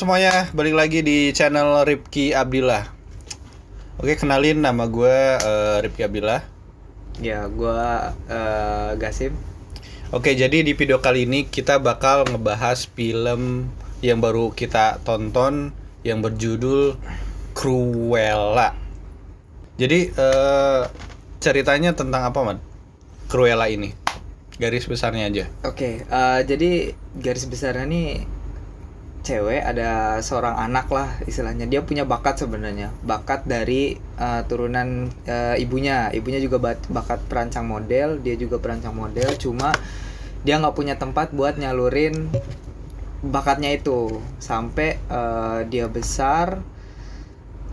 semuanya, balik lagi di channel Ripki Abdillah. Oke, kenalin nama gue Ripki Abdillah. Ya, gua Gasim. Oke, jadi di video kali ini kita bakal ngebahas film yang baru kita tonton yang berjudul Cruella. Jadi ceritanya tentang apa, Man? Cruella ini. Garis besarnya aja. Oke, jadi garis besarnya nih cewek, ada seorang anak lah istilahnya. Dia punya bakat sebenarnya, bakat dari turunan ibunya. Ibunya juga bakat perancang model, dia juga perancang model. Cuma dia nggak punya tempat buat nyalurin bakatnya itu. Sampai dia besar,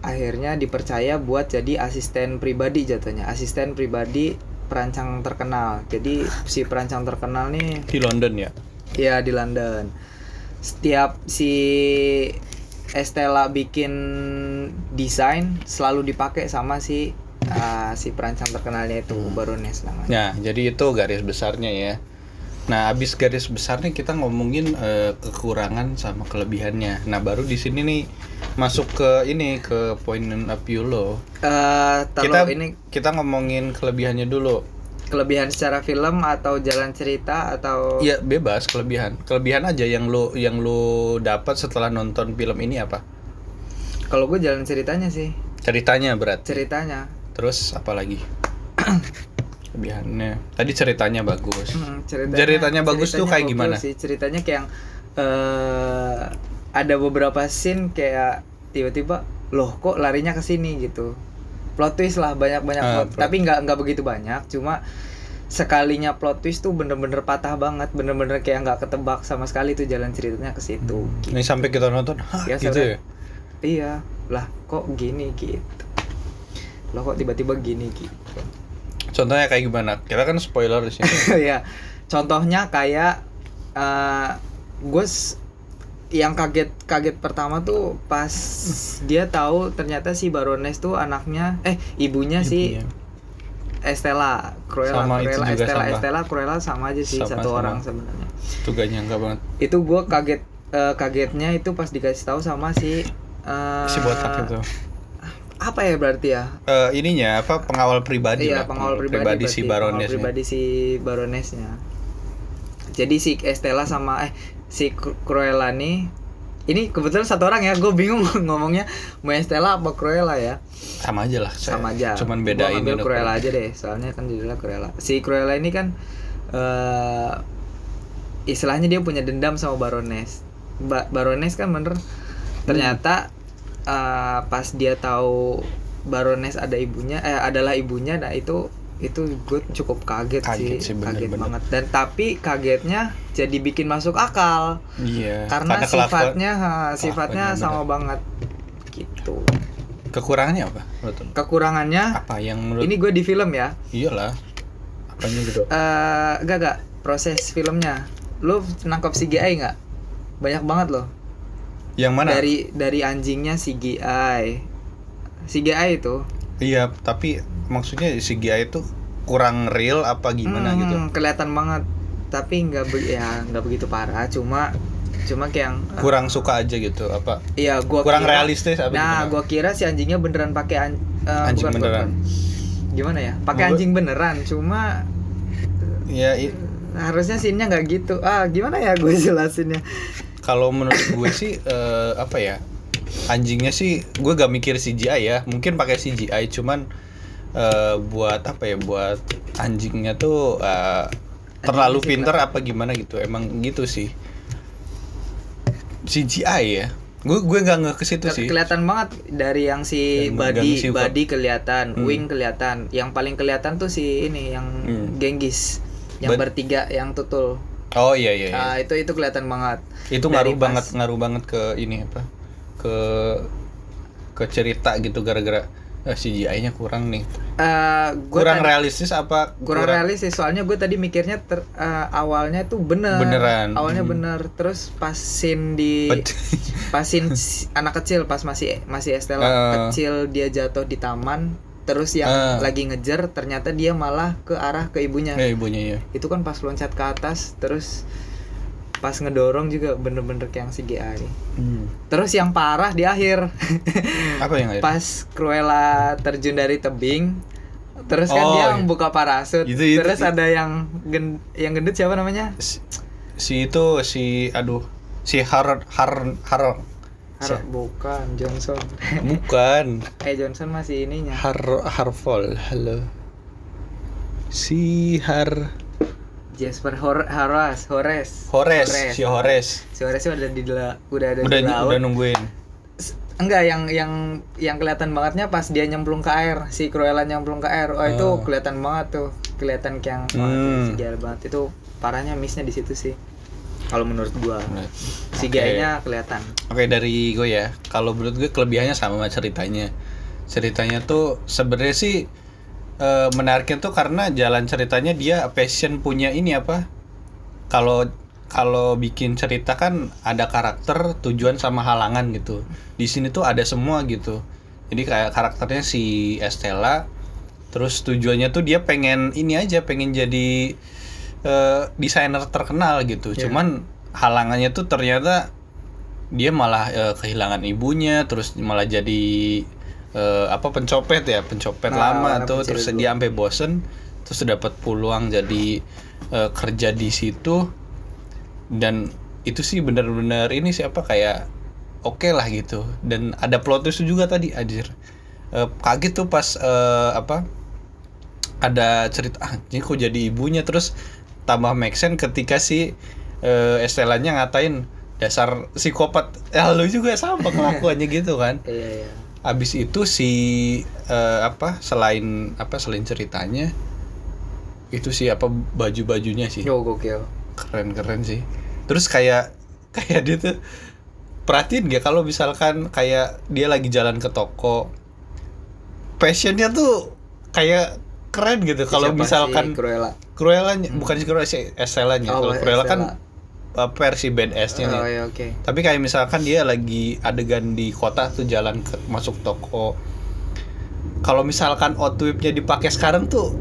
akhirnya dipercaya buat jadi asisten pribadi jatuhnya, asisten pribadi perancang terkenal. Jadi si perancang terkenal nih Di London ya? ya, di London. Setiap si Estella bikin desain selalu dipakai sama si perancang terkenalnya itu, Baroness namanya. Nah, jadi itu garis besarnya ya. Nah, abis garis besarnya kita ngomongin kekurangan sama kelebihannya. Nah, baru di sini nih masuk ke ini, ke point of view lo. Kita ngomongin kelebihannya dulu. Kelebihan secara film atau jalan cerita atau Iya, bebas kelebihan. Kelebihan aja yang lu dapat setelah nonton film ini apa? kalau gue jalan ceritanya sih. Ceritanya berarti. Ceritanya. Terus apa lagi? Kelebihannya. Tadi ceritanya bagus. Ceritanya bagus tuh kayak gimana? Sih. Ceritanya kayak yang ada beberapa scene kayak tiba-tiba loh kok larinya ke sini gitu. Plot twist lah, banyak plot. Tapi nggak begitu banyak, cuma sekalinya plot twist tuh bener-bener patah banget, bener-bener kayak nggak ketebak sama sekali tuh jalan ceritanya ke situ. Ini sampai kita nonton, ya, gitu ya? Iya, lah kok gini gitu. Loh kok tiba-tiba gini gitu. Contohnya kayak gimana? Kita kan spoiler di sini. Ya, contohnya kayak yang kaget pertama tuh pas dia tahu ternyata si Baroness tuh ibunya si Estella Cruella. Estella Cruella sama aja sih, satu orang sebenarnya. Itu gak nyangka banget. Itu gue kagetnya itu pas dikasih tahu sama si botak itu. Apa ya berarti ya? Ininya apa, pengawal pribadi lah. Pengawal pribadi si Baroness. Pengawal pribadi si Baronessnya. Jadi si Estella sama si Cruella nih, ini kebetulan satu orang ya, gue bingung ngomongnya mau Estella apa Cruella ya. Sama aja lah. Sama aja. Cuman bedain. Gue ambil Cruella aja deh, soalnya kan judulnya Cruella. Si Cruella ini kan istilahnya dia punya dendam sama Baroness. Baroness kan bener. Ternyata pas dia tahu Baroness adalah ibunya, nah itu gue cukup kaget sih, kaget banget. Dan tapi kagetnya jadi bikin masuk akal. Iya. Karena sifatnya sama banget gitu. Kekurangannya apa? Kekurangannya apa yang menurut? Ini gue di film ya. Iyalah. Apanya gitu? Enggak proses filmnya. Lu nangkap CGI nggak? Banyak banget loh. Yang mana? Dari anjingnya CGI itu. Iya, tapi maksudnya CGI itu kurang real apa gimana gitu? Kelihatan banget, tapi nggak begitu parah, cuma kayak kurang suka aja gitu apa? Iya, kurang realistis apa? Nah, gua kira si anjingnya beneran pakai anjing beneran. Gimana ya? Pakai anjing beneran, cuma ya harusnya scene-nya nggak gitu. Gimana ya gue jelasinnya? Kalau menurut gue sih apa ya? Anjingnya sih gue gak mikir CGI ya, mungkin pakai CGI, cuman buat apa ya, buat anjingnya tuh terlalu pinter apa gimana gitu, emang gitu sih CGI ya. Gue nggak ke situ sih. Kelihatan banget dari yang si body kelihatan, wing kelihatan. Yang paling kelihatan tuh si ini yang Genghis, yang bertiga yang tutul. Oh iya. Itu kelihatan banget. Itu ngaruh banget ke ini apa? Ke cerita gitu, gara-gara CGI-nya kurang nih. Kurang realistis apa? Kurang realistis, soalnya gue tadi mikirnya awalnya tuh beneran. Awalnya bener, terus pas scene anak kecil, pas masih Estella kecil, dia jatuh di taman, terus yang lagi ngejar ternyata dia malah ke arah ke ibunya. Ibunya ya. Itu kan pas loncat ke atas, terus pas ngedorong juga bener-bener kayak yang si GA nih. Hmm. Terus yang parah di akhir. Apa yang akhir? Pas Cruella terjun dari tebing, terus kan Oh, dia iya. buka parasut. Itu. Terus ada yang gendut siapa namanya? Si Bukan Johnson. bukan Johnson masih ininya. Harvol. Halo. Si Jasper Horace. Hores. Si Hores. Si Horace udah ada Udah di laut. udah nungguin. Enggak, yang kelihatan bangetnya pas dia nyemplung ke air, si Cruella nyemplung ke air. Itu kelihatan banget tuh, kelihatan kayak segala banget. Itu parahnya missnya di situ sih. Kalau menurut gua. Si GA-nya kelihatan. Oke, dari gue ya. Kalau menurut gue kelebihannya sama ceritanya. Ceritanya tuh sebenarnya sih menariknya tuh karena jalan ceritanya dia passion punya ini apa? Kalau bikin cerita kan ada karakter, tujuan sama halangan gitu. Di sini tuh ada semua gitu. Jadi kayak karakternya si Estella, terus tujuannya tuh dia pengen ini aja, pengen jadi desainer terkenal gitu. Yeah. Cuman halangannya tuh ternyata dia malah kehilangan ibunya, terus malah jadi pencopet lama tuh, terus dia sampai bosen, terus dapat peluang jadi kerja di situ. Dan itu sih benar-benar ini siapa kayak oke lah gitu. Dan ada plot twist juga tadi anjir. Kaget tuh pas ada cerita ini kok jadi ibunya, terus tambah make sense ketika si Estella-nya ngatain dasar psikopat. Lu juga sama kelakuannya gitu kan. Iya. Abis itu si selain ceritanya itu sih baju-bajunya sih. Gokil. Keren sih. Terus kayak dia tuh perhatiin gak kalau misalkan kayak dia lagi jalan ke toko, fashionnya tuh kayak keren gitu. Kalau misalkan si Cruella-nya bukan si Cruella, si Estella-nya. Kalau Cruella kan versi badass-nya nih. Oh iya, oke. Tapi kayak misalkan dia lagi adegan di kota tuh jalan masuk toko. Kalau misalkan outfit-nya dipakai sekarang tuh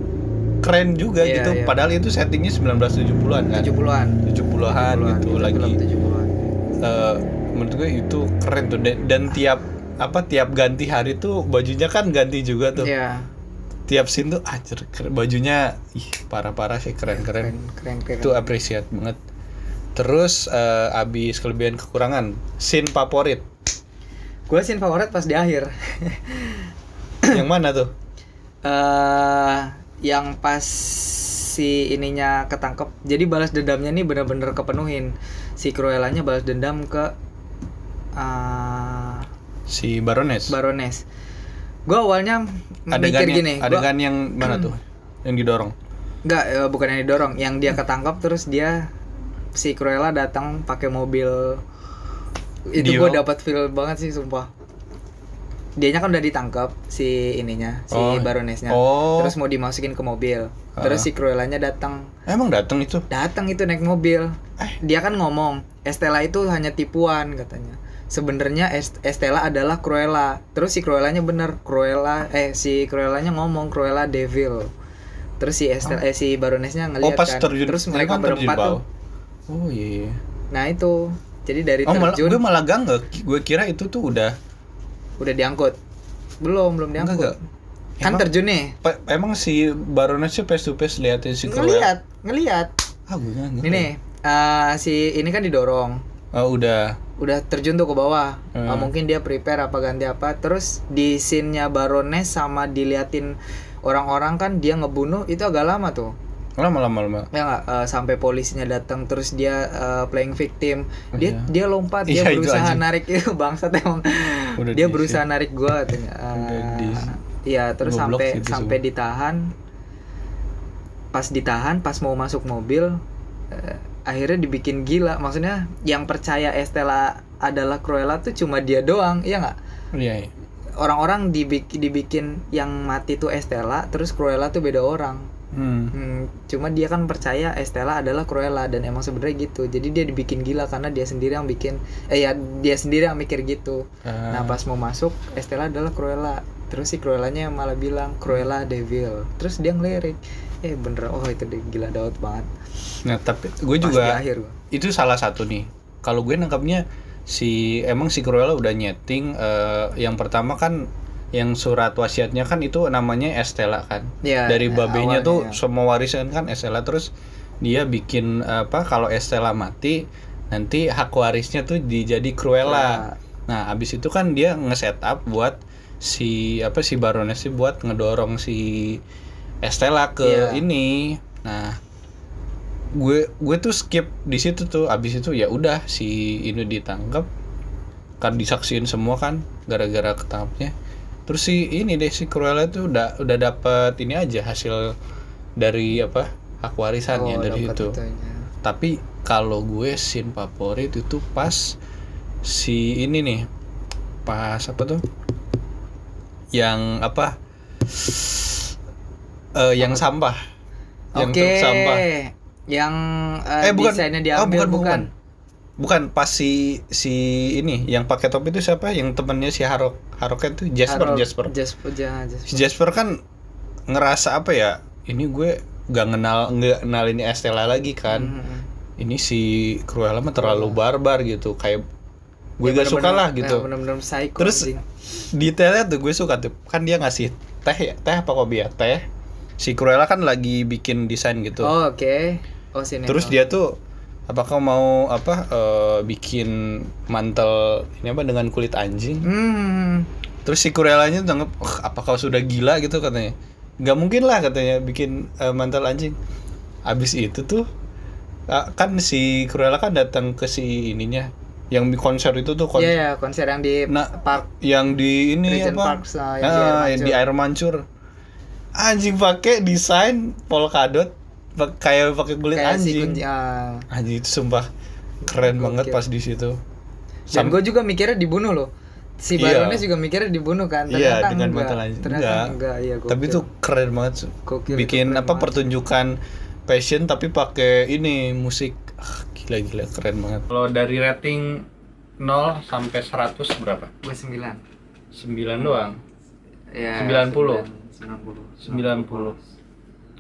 keren juga gitu. Iya. Padahal itu settingnya 1970-an kan. 70-an gitu lagi. 70-an. Menurut gue itu keren tuh, dan tiap ganti hari tuh bajunya kan ganti juga tuh. Iya. Tiap scene tuh bajunya parah-parah sih, keren. Itu appreciate banget. Terus abis kelebihan kekurangan, scene favorit. Gue scene favorit pas di akhir. Yang mana tuh? Yang pas si ininya ketangkep. Jadi balas dendamnya nih bener-bener kepenuhin. Si Cruella-nya balas dendam ke si Baroness. Gue awalnya mikir gini. Adegan yang mana tuh? Yang didorong? Enggak, bukan yang didorong. Yang dia ketangkep terus si Cruella datang pakai mobil. Itu gue dapat feel banget sih sumpah. Dianya kan udah ditangkap si Baroness-nya. Terus mau dimasukin ke mobil. Terus si Cruella-nya datang. Emang datang itu? Datang itu naik mobil. Dia kan ngomong, Estella itu hanya tipuan katanya. Sebenarnya Estella adalah Cruella. Terus si Cruella-nya bener, si Cruella-nya ngomong Cruella devil. Terus si Baroness-nya ngeliat kan. Terus mereka berempat tuh. Oh iya. Nah itu. Jadi dari terjun. Gue malah gak. Gue kira itu tuh udah diangkut. Belum diangkut. Enggak. Kan terjun nih. Emang si Baroness face to face liatin si Cruella? Ngeliat. Gue gak ngerti. Ini nih, si ini kan didorong. Udah terjun tuh ke bawah. Mungkin dia prepare apa ganti apa. Terus di scene-nya Baroness sama diliatin orang-orang kan dia ngebunuh itu agak lama tuh. Lama. Ya nggak, sampai polisinya datang terus dia playing victim. Dia lompat, dia berusaha narik itu bangsat emang. Dia berusaha narik gua katanya. Iya, terus sampai ditahan. Pas mau masuk mobil, akhirnya dibikin gila. Maksudnya yang percaya Estella adalah Cruella tuh cuma dia doang, iya nggak? Iya. Orang-orang dibikin yang mati tuh Estella, terus Cruella tuh beda orang. Cuma dia kan percaya Estella adalah Cruella dan emang sebenarnya gitu. Jadi dia dibikin gila karena dia sendiri yang mikir gitu. Nah pas mau masuk Estella adalah Cruella. Terus si Cruella-nya malah bilang Cruella devil. Terus dia ngelirik. Bener, oh itu deh, gila Daud banget. Nah tapi gue Pas di juga akhir gua. itu salah satu nih. Kalau gue nangkapnya emang si Cruella udah nyeting yang pertama kan yang surat wasiatnya kan itu namanya Estella kan. Iya, Dari babenya awalnya, tuh ya. semua warisan kan Estella, terus dia bikin kalau Estella mati nanti hak warisnya tuh jadi Cruella. Nah, abis itu kan dia nge-setup buat si Baroness sih buat ngedorong si Estella ke Iya. ini. Nah, gue tuh skip di situ tuh. Abis itu ya udah si ini ditangkap kan, disaksiin semua kan gara-gara ketangkapnya. Terus si Cruella tuh udah dapet ini aja hasil dari hak warisannya dari dapet itu. itunya. Tapi kalau gue scene favorit itu pas si ini nih, pas apa tuh? Yang yang sampah. Yang Oke. truk sampah. Yang Bukan. desainnya diambil bukan. Bukan pas si ini yang pakai topi itu siapa? Yang temannya si Haroknya tuh Jasper. Jasper. Si Jasper kan ngerasa apa ya? Ini gue nggak kenal ini Estella lagi kan. Ini si Cruella mah terlalu barbar gitu, kayak gue gak suka lah gitu. Bener-bener psycho. Terus anjing. detailnya tuh gue suka tuh, kan dia ngasih teh apa kopi ya, teh. Si Cruella kan lagi bikin desain gitu. Oh, oke. Oh, sini. Terus dia tuh apakah mau bikin mantel ini dengan kulit anjing. Terus si Cruellanya tuh nganggep, apa kau sudah gila gitu katanya. Nggak mungkin lah katanya bikin mantel anjing. Abis itu tuh kan si Cruella kan datang ke si ininya yang di konser itu tuh Iya, konser yang di park, yang di ini Regent Park, yang di air mancur. Anjing pakai desain polkadot kayak pakai kulit anjing. Anjing itu sumpah keren banget pas di situ. Dan gue juga mikirnya dibunuh loh. Si Baroness juga mikirnya dibunuh kan. Iya, dengan mantel anjing. Ternyata enggak. Iya, tapi itu keren banget. Bikin pertunjukan fashion tapi pakai ini musik. Gila keren banget. Kalau dari rating 0 sampai 100 berapa? Gue 9. 9 doang. Ya, 90. 90.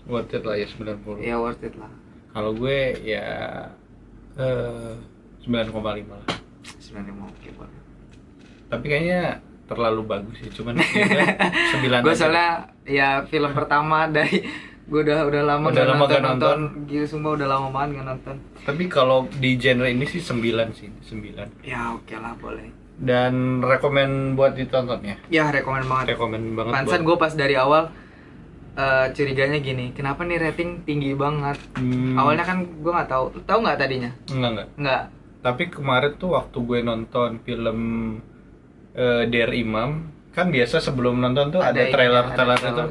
Worth it lah ya 90. Ya worth it lah. Kalau gue ya 9,5 lah. 9,5 oke banget. Tapi kayaknya terlalu bagus sih, cuman 9. Gue soalnya ya film pertama dari gue udah lama gak nonton. Gila sumpah udah lama banget gak nonton. Tapi kalau di genre ini sih 9 sih, 9. Ya oke lah, boleh. Dan rekomen buat ditonton ya? Ya rekomen banget. Pantesan gue pas dari awal curiganya gini, kenapa nih rating tinggi banget? Awalnya kan gue nggak tahu nggak tadinya? Enggak. Tapi kemarin tuh waktu gue nonton film Dear Imam, kan biasa sebelum nonton tuh ada trailer itu,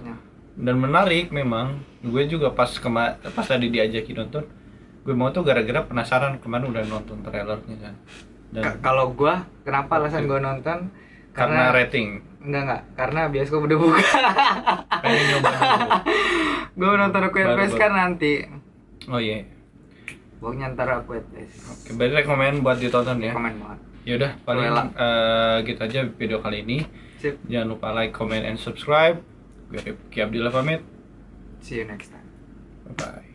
dan menarik memang. Gue juga pas tadi diajakin nonton, gue mau tuh gara-gara penasaran, kemarin udah nonton trailernya kan. Kalau gue, kenapa alasan gue nonton? Karena rating. Enggak, karena bioskop udah buka. Pengen nyoba dulu. Gue nonton Aquarius Fest kan nanti. Oh iya. Pokoknya ntar Aquarius Fest. Oke, berarti rekomen buat ditonton ya. Rekomen banget. Yaudah, paling gitu aja video kali ini. Sip. Jangan lupa like, comment, and subscribe. Gue Rifki Abdillah pamit. See you next time. Bye bye.